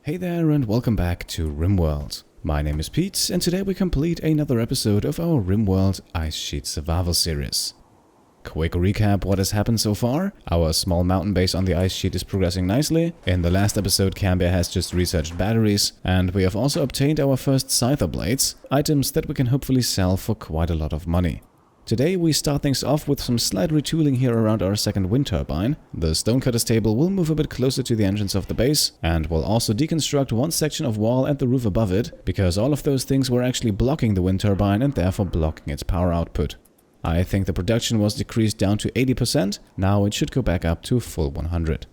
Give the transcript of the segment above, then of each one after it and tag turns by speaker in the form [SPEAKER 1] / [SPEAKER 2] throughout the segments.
[SPEAKER 1] Hey there and welcome back to Rimworld. My name is Pete and today we complete another episode of our Rimworld Ice Sheet Survival series. Quick recap what has happened so far. Our small mountain base on the ice sheet is progressing nicely. In the last episode Cambiar has just researched batteries and we have also obtained our first Scyther blades, items that we can hopefully sell for quite a lot of money. Today we start things off with some slight retooling here around our second wind turbine. The stonecutter's table will move a bit closer to the entrance of the base, and we'll also deconstruct one section of wall and the roof above it, because all of those things were actually blocking the wind turbine and therefore blocking its power output. I think the production was decreased down to 80%, now it should go back up to full 100.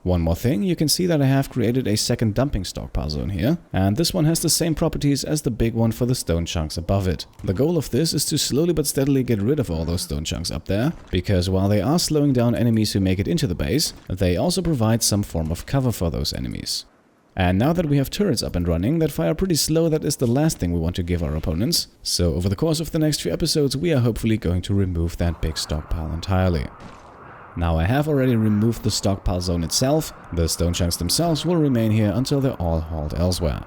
[SPEAKER 1] One more thing, you can see that I have created a second dumping stockpile zone here, and this one has the same properties as the big one for the stone chunks above it. The goal of this is to slowly but steadily get rid of all those stone chunks up there, because while they are slowing down enemies who make it into the base, they also provide some form of cover for those enemies. And now that we have turrets up and running that fire pretty slow, that is the last thing we want to give our opponents, so over the course of the next few episodes we are hopefully going to remove that big stockpile entirely. Now I have already removed the stockpile zone itself, the stone chunks themselves will remain here until they're all hauled elsewhere.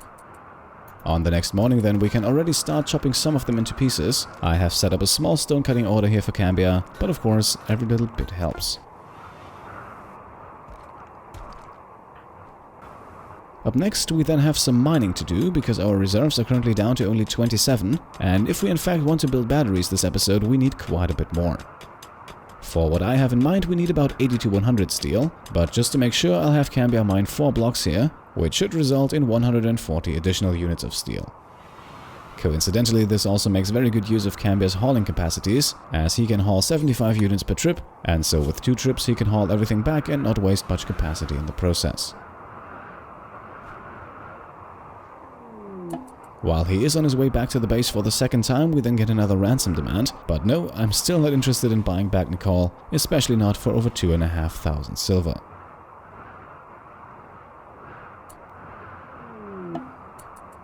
[SPEAKER 1] On the next morning then we can already start chopping some of them into pieces. I have set up a small stone cutting order here for Cambiar, but of course every little bit helps. Up next we then have some mining to do, because our reserves are currently down to only 27, and if we in fact want to build batteries this episode we need quite a bit more. For what I have in mind, we need about 80 to 100 steel, but just to make sure I'll have Cambiar mine 4 blocks here, which should result in 140 additional units of steel. Coincidentally, this also makes very good use of Cambiar's hauling capacities, as he can haul 75 units per trip, and so with 2 trips he can haul everything back and not waste much capacity in the process. While he is on his way back to the base for the second time, we then get another ransom demand, but no, I'm still not interested in buying back Nicole, especially not for over 2,500 silver.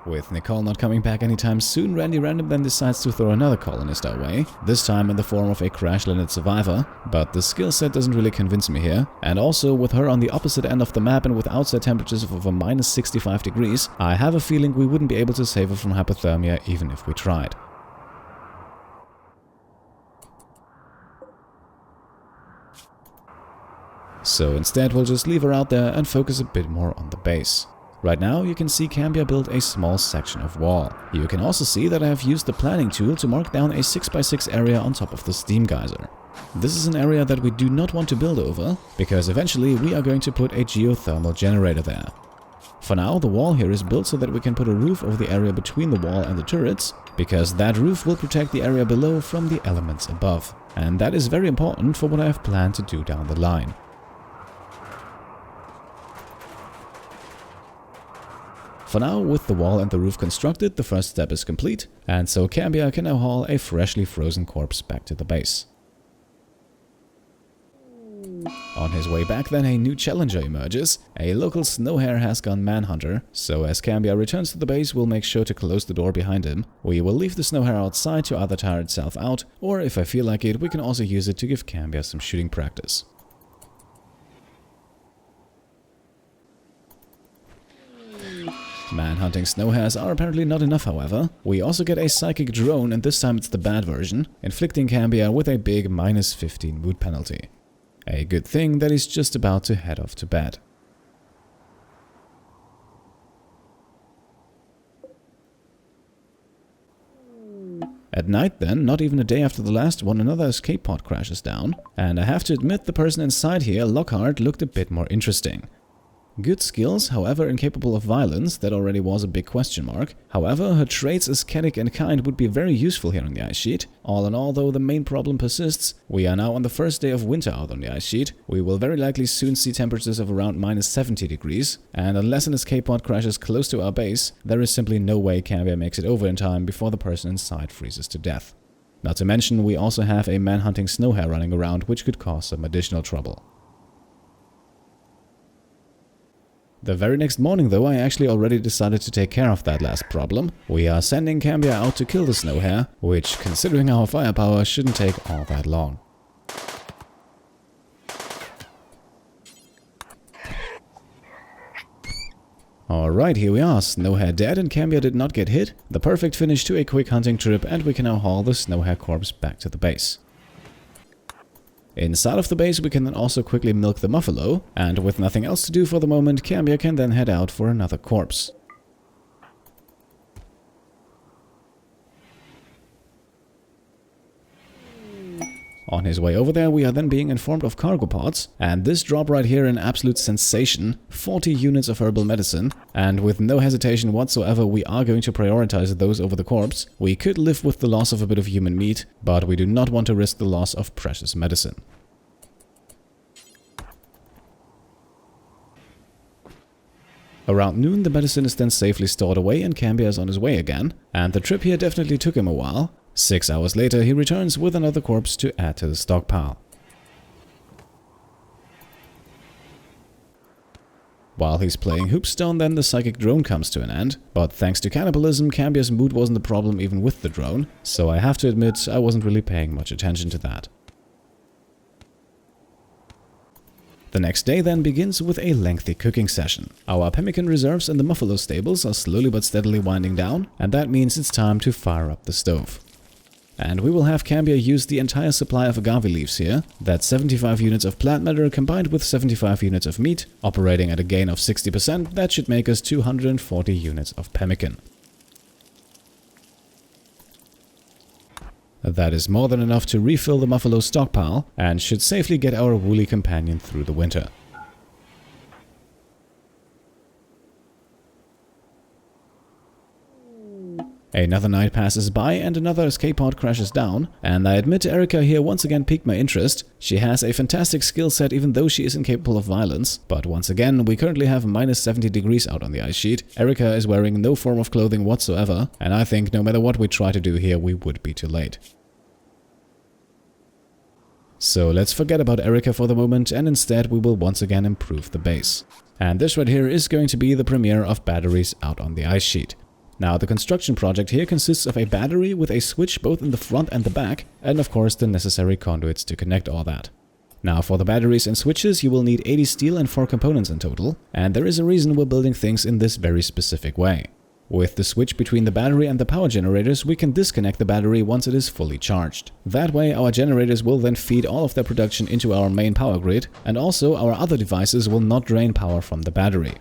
[SPEAKER 1] With Nicole not coming back anytime soon, Randy Random then decides to throw another colonist our way, this time in the form of a crash-landed survivor, but the skill set doesn't really convince me here, and also with her on the opposite end of the map and with outside temperatures of over minus 65 degrees, I have a feeling we wouldn't be able to save her from hypothermia even if we tried. So instead we'll just leave her out there and focus a bit more on the base. Right now you can see Cambiar build a small section of wall. You can also see that I have used the planning tool to mark down a 6x6 area on top of the steam geyser. This is an area that we do not want to build over, because eventually we are going to put a geothermal generator there. For now the wall here is built so that we can put a roof over the area between the wall and the turrets, because that roof will protect the area below from the elements above. And that is very important for what I have planned to do down the line. For now, with the wall and the roof constructed, the first step is complete, and so Cambiar can now haul a freshly frozen corpse back to the base. On his way back then, a new challenger emerges. A local snow hare has gone manhunter, so as Cambiar returns to the base, we'll make sure to close the door behind him. We will leave the snow hare outside to either tire itself out, or if I feel like it, we can also use it to give Cambiar some shooting practice. Manhunting snow hares are apparently not enough, however. We also get a psychic drone, and this time it's the bad version, inflicting Cambiar with a big minus 15 mood penalty. A good thing that he's just about to head off to bed. At night then, not even a day after the last one, another escape pod crashes down, and I have to admit the person inside here, Lockhart, looked a bit more interesting. Good skills, however incapable of violence, that already was a big question mark. However, her traits ascetic and kind would be very useful here on the ice sheet. All in all, though, the main problem persists. We are now on the first day of winter out on the ice sheet. We will very likely soon see temperatures of around minus 70 degrees, and unless an escape pod crashes close to our base, there is simply no way Cambiar makes it over in time before the person inside freezes to death. Not to mention, we also have a manhunting snow hare running around, which could cause some additional trouble. The very next morning though, I actually already decided to take care of that last problem. We are sending Cambiar out to kill the snow hare, which, considering our firepower, shouldn't take all that long. Alright, here we are. Snow hare dead and Cambiar did not get hit. The perfect finish to a quick hunting trip, and we can now haul the snow hare corpse back to the base. Inside of the base we can then also quickly milk the Muffalo, and with nothing else to do for the moment, Cambiar can then head out for another corpse. On his way over there, we are then being informed of cargo pods, and this drop right here an absolute sensation, 40 units of herbal medicine, and with no hesitation whatsoever we are going to prioritize those over the corpse. We could live with the loss of a bit of human meat, but we do not want to risk the loss of precious medicine. Around noon the medicine is then safely stored away and Cambiar is on his way again, and the trip here definitely took him a while. 6 hours later he returns with another corpse to add to the stockpile. While he's playing Hoopstone, then the psychic drone comes to an end, but thanks to cannibalism, Cambiar's mood wasn't the problem even with the drone, so I have to admit I wasn't really paying much attention to that. The next day then begins with a lengthy cooking session. Our pemmican reserves in the Muffalo stables are slowly but steadily winding down, and that means it's time to fire up the stove. And we will have Cambiar use the entire supply of agave leaves here. That's 75 units of plant matter combined with 75 units of meat, operating at a gain of 60%, that should make us 240 units of pemmican. That is more than enough to refill the Muffalo stockpile, and should safely get our woolly companion through the winter. Another night passes by and another escape pod crashes down, and I admit Erica here once again piqued my interest. She has a fantastic skill set even though she is incapable of violence, but once again we currently have minus 70 degrees out on the ice sheet. Erica is wearing no form of clothing whatsoever, and I think no matter what we try to do here we would be too late. So let's forget about Erica for the moment, and instead we will once again improve the base. And this right here is going to be the premiere of batteries out on the ice sheet. Now, the construction project here consists of a battery with a switch both in the front and the back, and of course the necessary conduits to connect all that. Now, for the batteries and switches you will need 80 steel and 4 components in total, and there is a reason we're building things in this very specific way. With the switch between the battery and the power generators, we can disconnect the battery once it is fully charged. That way our generators will then feed all of their production into our main power grid, and also our other devices will not drain power from the battery.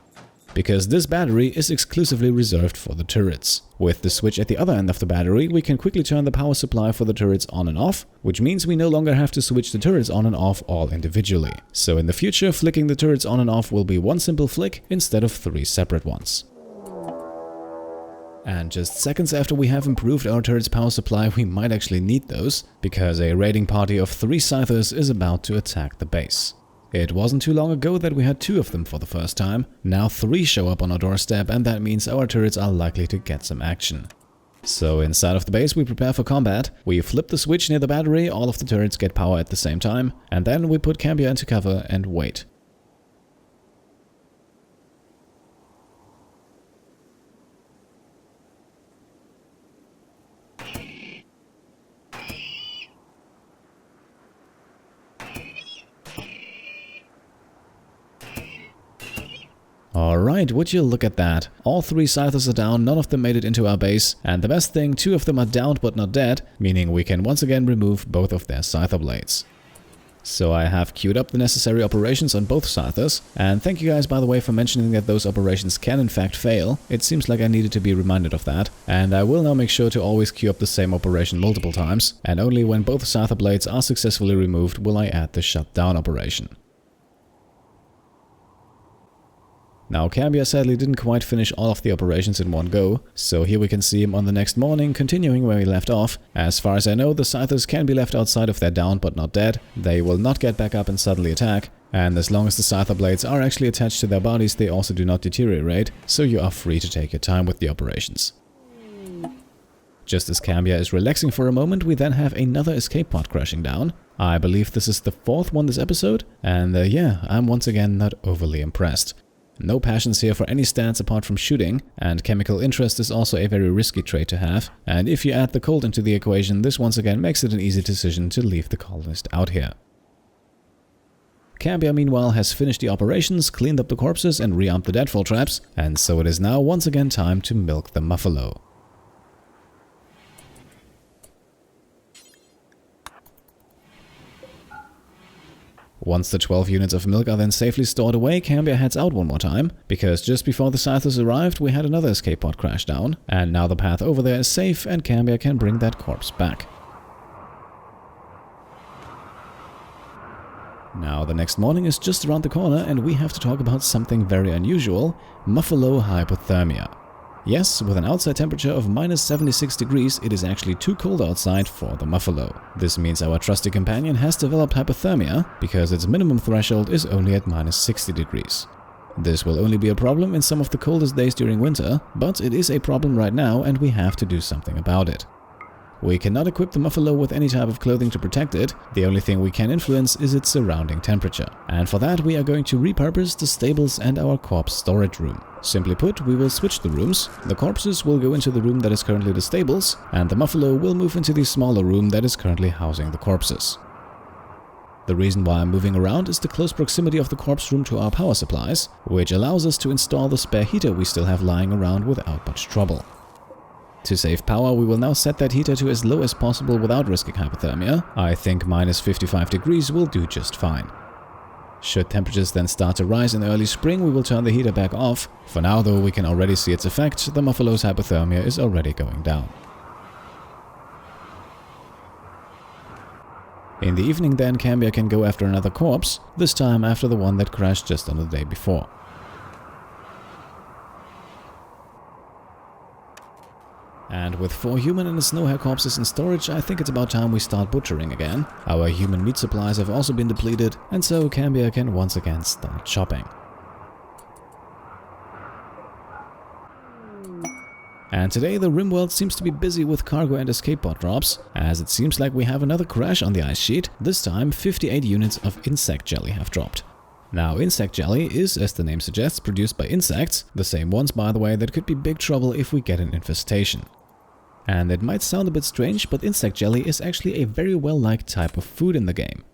[SPEAKER 1] Because this battery is exclusively reserved for the turrets. With the switch at the other end of the battery, we can quickly turn the power supply for the turrets on and off, which means we no longer have to switch the turrets on and off all individually. So in the future, flicking the turrets on and off will be one simple flick instead of 3 separate ones. And just seconds after we have improved our turret's power supply, we might actually need those, because a raiding party of 3 Scythers is about to attack the base. It wasn't too long ago that we had 2 of them for the first time. Now 3 show up on our doorstep, and that means our turrets are likely to get some action. So inside of the base we prepare for combat, we flip the switch near the battery, all of the turrets get power at the same time, and then we put Cambiar into cover and wait. Alright, would you look at that. All 3 Scythers are down, none of them made it into our base, and the best thing, 2 of them are downed but not dead, meaning we can once again remove both of their Scyther blades. So I have queued up the necessary operations on both Scythers, and thank you guys by the way for mentioning that those operations can in fact fail. It seems like I needed to be reminded of that, and I will now make sure to always queue up the same operation multiple times, and only when both Scyther blades are successfully removed will I add the shutdown operation. Now Cambiar sadly didn't quite finish all of the operations in one go, so here we can see him on the next morning continuing where he left off. As far as I know, the Scythers can be left outside if they're down but not dead. They will not get back up and suddenly attack, and as long as the Scyther blades are actually attached to their bodies they also do not deteriorate, so you are free to take your time with the operations. Just as Cambiar is relaxing for a moment, we then have another escape pod crashing down. I believe this is the 4th one this episode, and yeah, I'm once again not overly impressed. No passions here for any stats apart from shooting, and chemical interest is also a very risky trait to have, and if you add the cold into the equation, this once again makes it an easy decision to leave the colonist out here. Cambiar meanwhile has finished the operations, cleaned up the corpses and rearmed the deadfall traps, and so it is now once again time to milk the Muffalo. Once the 12 units of milk are then safely stored away, Cambiar heads out one more time, because just before the Scythers arrived we had another escape pod crash down, and now the path over there is safe and Cambiar can bring that corpse back. Now the next morning is just around the corner and we have to talk about something very unusual, Muffalo hypothermia. Yes, with an outside temperature of minus 76 degrees, it is actually too cold outside for the Muffalo. This means our trusty companion has developed hypothermia, because its minimum threshold is only at minus 60 degrees. This will only be a problem in some of the coldest days during winter, but it is a problem right now and we have to do something about it. We cannot equip the Muffalo with any type of clothing to protect it, the only thing we can influence is its surrounding temperature. And for that we are going to repurpose the stables and our corpse storage room. Simply put, we will switch the rooms, the corpses will go into the room that is currently the stables, and the Muffalo will move into the smaller room that is currently housing the corpses. The reason why I'm moving around is the close proximity of the corpse room to our power supplies, which allows us to install the spare heater we still have lying around without much trouble. To save power, we will now set that heater to as low as possible without risking hypothermia. I think minus 55 degrees will do just fine. Should temperatures then start to rise in early spring, we will turn the heater back off. For now though, we can already see its effect, the Muffalo's hypothermia is already going down. In the evening then, Cambiar can go after another corpse, this time after the one that crashed just on the day before. And with 4 human and snow hare corpses in storage, I think it's about time we start butchering again. Our human meat supplies have also been depleted, and so Cambiar can once again start chopping. And today the Rimworld seems to be busy with cargo and escape pod drops, as it seems like we have another crash on the ice sheet. This time 58 units of insect jelly have dropped. Now, insect jelly is, as the name suggests, produced by insects, the same ones by the way that could be big trouble if we get an infestation. And it might sound a bit strange, but insect jelly is actually a very well-liked type of food in the game.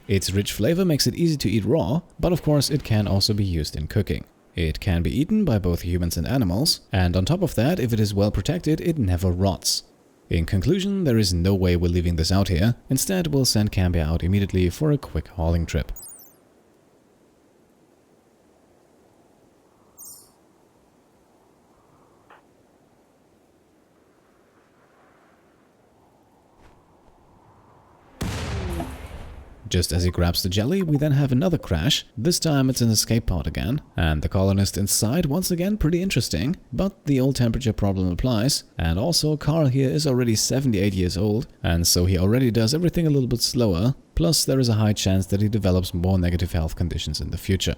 [SPEAKER 1] Its rich flavor makes it easy to eat raw, but of course it can also be used in cooking. It can be eaten by both humans and animals, and on top of that, if it is well protected, it never rots. In conclusion, there is no way we're leaving this out here. Instead, we'll send Cambiar out immediately for a quick hauling trip. Just as he grabs the jelly, we then have another crash. This time it's an escape pod again, and the colonist inside once again pretty interesting, but the old temperature problem applies, and also Carl here is already 78 years old, and so he already does everything a little bit slower, plus there is a high chance that he develops more negative health conditions in the future.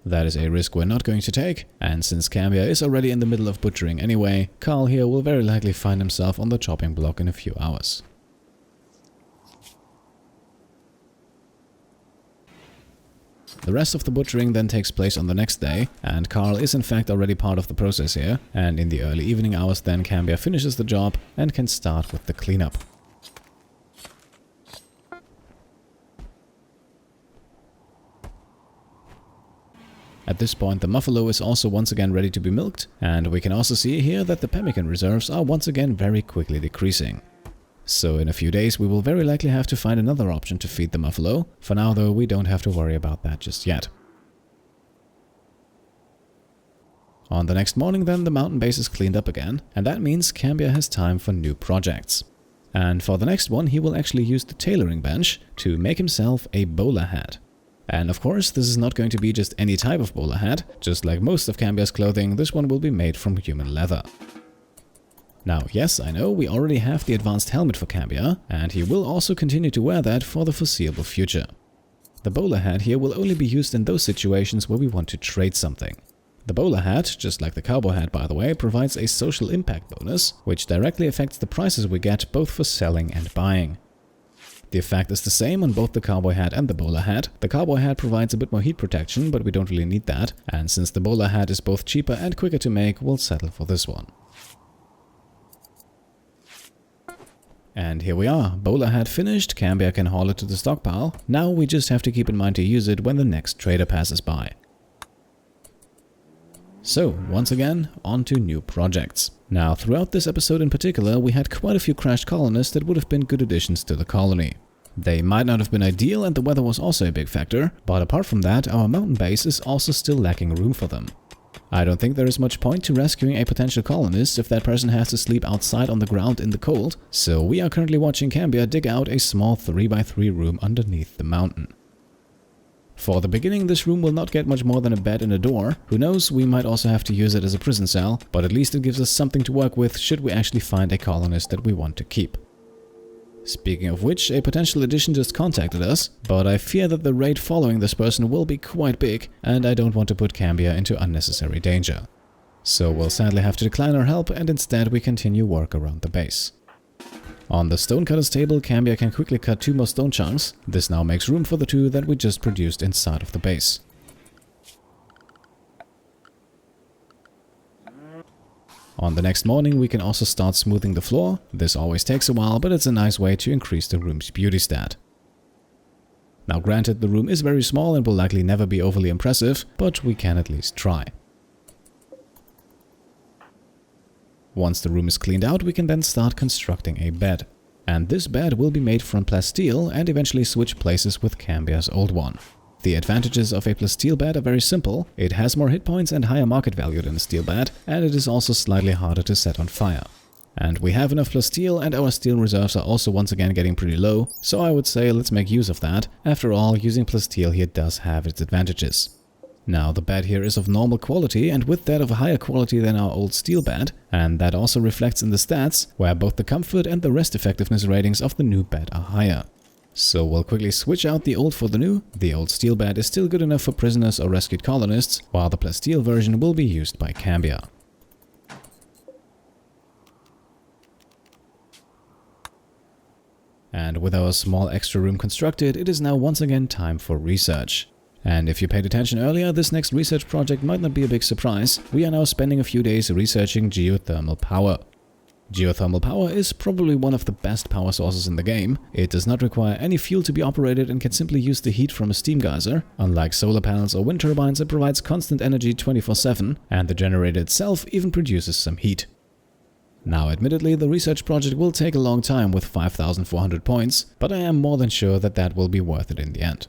[SPEAKER 1] That is a risk we're not going to take, and since Cambiar is already in the middle of butchering anyway, Carl here will very likely find himself on the chopping block in a few hours. The rest of the butchering then takes place on the next day, and Carl is in fact already part of the process here, and in the early evening hours then Cambiar finishes the job and can start with the cleanup. At this point the Muffalo is also once again ready to be milked, and we can also see here that the pemmican reserves are once again very quickly decreasing. So in a few days we will very likely have to find another option to feed the Muffalo. For now though, we don't have to worry about that just yet. On the next morning then, the mountain base is cleaned up again, and that means Cambiar has time for new projects. And for the next one he will actually use the tailoring bench to make himself a bowler hat. And of course this is not going to be just any type of bowler hat. Just like most of Cambiar's clothing, this one will be made from human leather. Now, yes, I know we already have the advanced helmet for Cambiar, and he will also continue to wear that for the foreseeable future. The bowler hat here will only be used in those situations where we want to trade something. The bowler hat, just like the cowboy hat by the way, provides a social impact bonus, which directly affects the prices we get both for selling and buying. The effect is the same on both the cowboy hat and the bowler hat. The cowboy hat provides a bit more heat protection, but we don't really need that, and since the bowler hat is both cheaper and quicker to make, we'll settle for this one. And here we are. Bowler had finished, Cambiar can haul it to the stockpile. Now we just have to keep in mind to use it when the next trader passes by. So, once again, on to new projects. Now, throughout this episode in particular, we had quite a few crashed colonists that would have been good additions to the colony. They might not have been ideal and the weather was also a big factor, but apart from that, our mountain base is also still lacking room for them. I don't think there is much point to rescuing a potential colonist if that person has to sleep outside on the ground in the cold, so we are currently watching Cambiar dig out a small 3x3 room underneath the mountain. For the beginning, this room will not get much more than a bed and a door. Who knows, we might also have to use it as a prison cell, but at least it gives us something to work with should we actually find a colonist that we want to keep. Speaking of which, a potential addition just contacted us, but I fear that the raid following this person will be quite big, and I don't want to put Cambiar into unnecessary danger. So we'll sadly have to decline our help, and instead we continue work around the base. On the stonecutter's table, Cambiar can quickly cut 2 more stone chunks. This now makes room for the 2 that we just produced inside of the base. On the next morning, we can also start smoothing the floor. This always takes a while, but it's a nice way to increase the room's beauty stat. Now granted, the room is very small and will likely never be overly impressive, but we can at least try. Once the room is cleaned out, we can then start constructing a bed. And this bed will be made from plasteel and eventually switch places with Cambiar's old one. The advantages of a plasteel bed are very simple. It has more hit points and higher market value than a steel bed, and it is also slightly harder to set on fire. And we have enough plasteel, and our steel reserves are also once again getting pretty low, so I would say let's make use of that. After all, using plasteel here does have its advantages. Now, the bed here is of normal quality, and with that of a higher quality than our old steel bed, and that also reflects in the stats, where both the comfort and the rest effectiveness ratings of the new bed are higher. So we'll quickly switch out the old for the new. The old steel bed is still good enough for prisoners or rescued colonists, while the plasteel version will be used by Cambiar. And with our small extra room constructed, it is now once again time for research. And if you paid attention earlier, this next research project might not be a big surprise. We are now spending a few days researching geothermal power. Geothermal power is probably one of the best power sources in the game. It does not require any fuel to be operated and can simply use the heat from a steam geyser. Unlike solar panels or wind turbines, it provides constant energy 24/7, and the generator itself even produces some heat. Now, admittedly, the research project will take a long time with 5,400 points, but I am more than sure that that will be worth it in the end.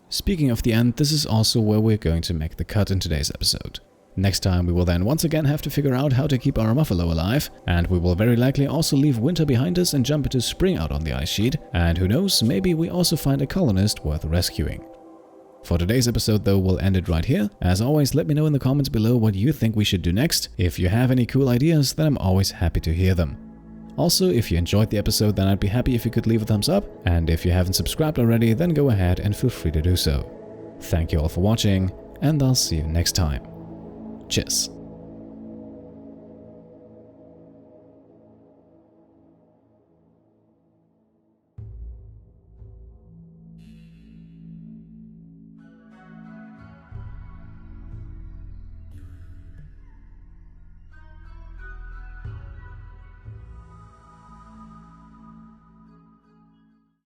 [SPEAKER 1] Speaking of the end, this is also where we're going to make the cut in today's episode. Next time we will then once again have to figure out how to keep our Muffalo alive, and we will very likely also leave winter behind us and jump into spring out on the ice sheet, and who knows, maybe we also find a colonist worth rescuing. For today's episode though, we'll end it right here. As always, let me know in the comments below what you think we should do next. If you have any cool ideas, then I'm always happy to hear them. Also, if you enjoyed the episode, then I'd be happy if you could leave a thumbs up, and if you haven't subscribed already, then go ahead and feel free to do so. Thank you all for watching, and I'll see you next time. Cheers.